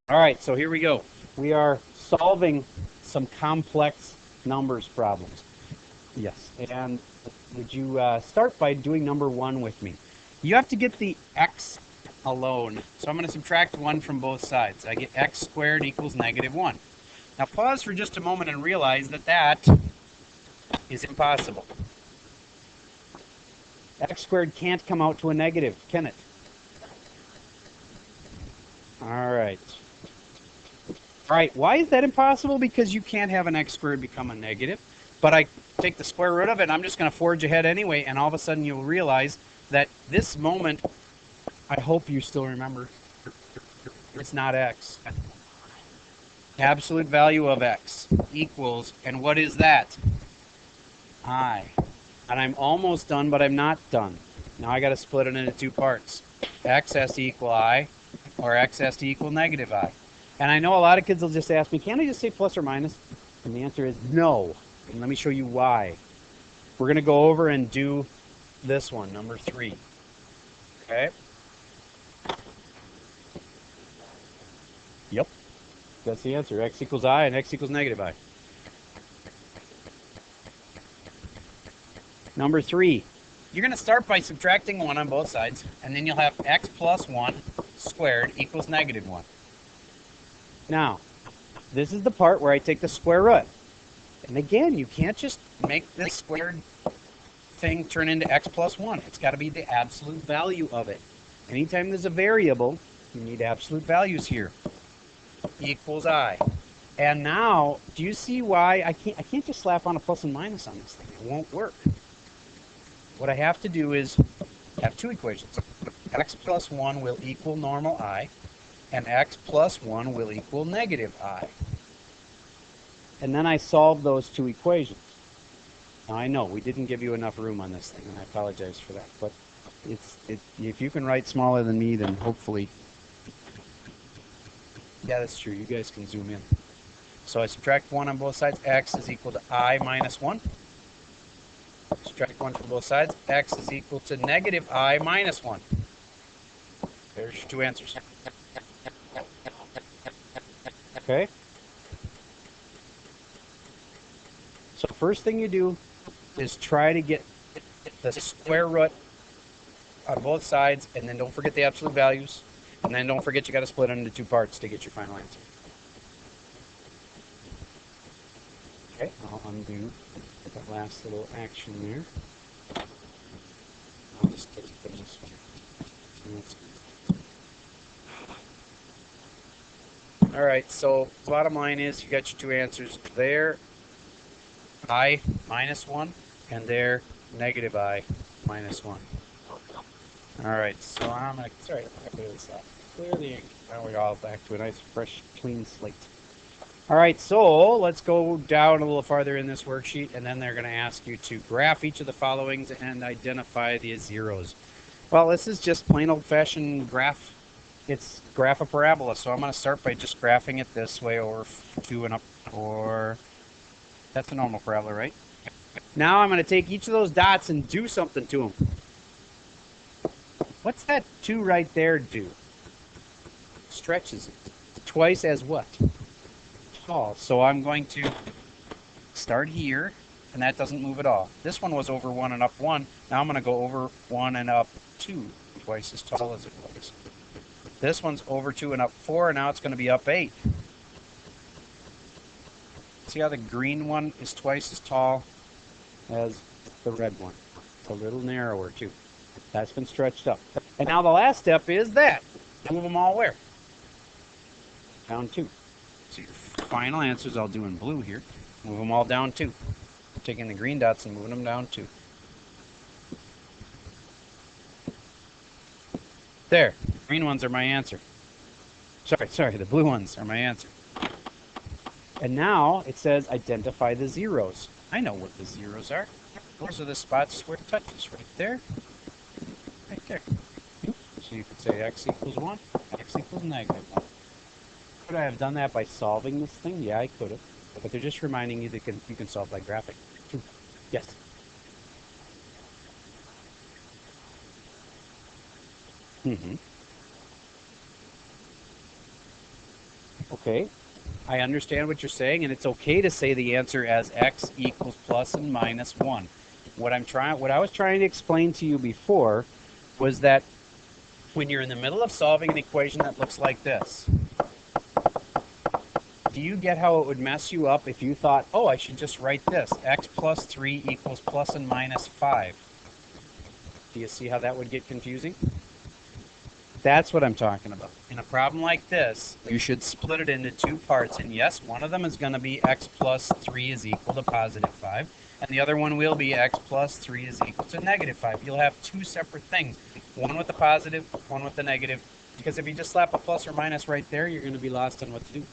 All right, so here we go. We are solving some complex numbers problems. Yes, and would you start by doing number 1 with me? You have to get the x alone. So I'm going to subtract 1 from both sides. I get x squared equals -1. Now pause for just a moment and realize that that is impossible. X squared can't come out to a negative, can it? All right. All right, why is that impossible? Because you can't have an x squared become a negative. But I take the square root of it, and I'm just going to forge ahead anyway, and all of a sudden you'll realize that this moment, I hope you still remember, it's not x. Absolute value of x equals, and what is that? I. And I'm almost done, but I'm not done. Now I got to split it into two parts. X has to equal I, or x has to equal -I. And I know a lot of kids will just ask me, can't I just say plus or minus? And the answer is no. And let me show you why. We're going to go over and do this one, number 3. Okay? Yep. That's the answer. X equals I and x equals -I. Number 3. You're going to start by subtracting 1 on both sides, and then you'll have x plus 1 squared equals -1. Now, this is the part where I take the square root. And again, you can't just make this squared thing turn into x plus 1. It's got to be the absolute value of it. Anytime there's a variable, you need absolute values here. Equals I. And now, do you see why I can't just slap on a plus and minus on this thing? It won't work. What I have to do is have two equations. X plus 1 will equal normal I, and x plus 1 will equal -I. And then I solve those two equations. Now I know we didn't give you enough room on this thing, and I apologize for that. But if you can write smaller than me, then hopefully, yeah, that's true. You guys can zoom in. So I subtract 1 on both sides. X is equal to I minus 1. Subtract 1 from both sides. X is equal to -I minus 1. There's your two answers. Okay? So first thing you do is try to get the square root on both sides, and then don't forget the absolute values, and then don't forget you got to split it into two parts to get your final answer. Okay, I'll undo that last little action there. I'll just take things. All right, so bottom line is you got your two answers there. I minus 1, and there -I minus 1. All right, so I'm going to, sorry, I clear this off. Clear the ink. Now we're all back to a nice, fresh, clean slate. All right, so let's go down a little farther in this worksheet, and then they're going to ask you to graph each of the followings and identify the zeros. Well, this is just plain old-fashioned graph. It's graph a parabola, so I'm going to start by just graphing it this way over 2 and up 4. That's a normal parabola, right? Now I'm going to take each of those dots and do something to them. What's that 2 right there do? Stretches it. Twice as what? Tall. So I'm going to start here, and that doesn't move at all. This one was over 1 and up 1. Now I'm going to go over 1 and up 2, twice as tall as it was. This one's over 2 and up 4, and now it's going to be up 8. See how the green one is twice as tall as the red one? It's a little narrower too. That's been stretched up. And now the last step is that. Move them all where? Down 2. So your final answers I'll do in blue here. Move them all down 2. Taking the green dots and moving them down 2. There. Green ones are my answer. Sorry, the blue ones are my answer. And now it says identify the zeros. I know what the zeros are. Those are the spots where it touches, right there. Right there. So you could say x equals 1, x equals -1. Could I have done that by solving this thing? Yeah, I could have. But they're just reminding you that you can solve by graphing. Yes? Mm-hmm. Okay, I understand what you're saying, and it's okay to say the answer as x equals plus and minus 1. What I was trying to explain to you before was that when you're in the middle of solving an equation that looks like this, do you get how it would mess you up if you thought, oh, I should just write this, x plus 3 equals plus and minus 5? Do you see how that would get confusing? That's what I'm talking about. In a problem like this, you should split it into two parts. And yes, one of them is going to be x plus 3 is equal to positive 5. And the other one will be x plus 3 is equal to negative 5. You'll have two separate things. One with the positive, one with the negative. Because if you just slap a plus or minus right there, you're going to be lost on what to do.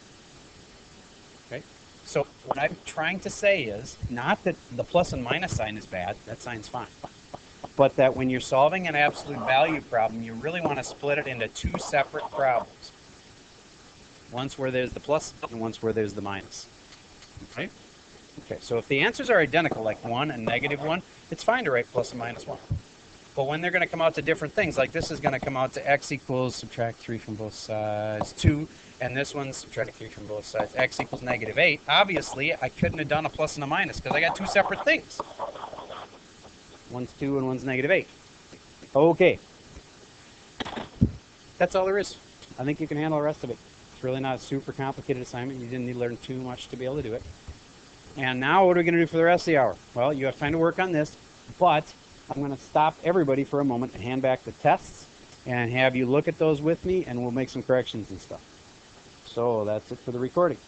Okay? So what I'm trying to say is, not that the plus and minus sign is bad. That sign's fine. But that when you're solving an absolute value problem, you really want to split it into two separate problems. Once where there's the plus and once where there's the minus. Okay? Okay, so if the answers are identical, like 1 and negative 1, it's fine to write plus and minus 1. But when they're going to come out to different things, like this is going to come out to x equals, subtract 3 from both sides, 2, and this one's subtract 3 from both sides, x equals negative 8, obviously I couldn't have done a plus and a minus because I got two separate things. One's 2 and one's negative 8. Okay. That's all there is. I think you can handle the rest of it. It's really not a super complicated assignment. You didn't need to learn too much to be able to do it. And now what are we going to do for the rest of the hour? Well, you have time to work on this, but I'm going to stop everybody for a moment and hand back the tests and have you look at those with me, and we'll make some corrections and stuff. So that's it for the recording.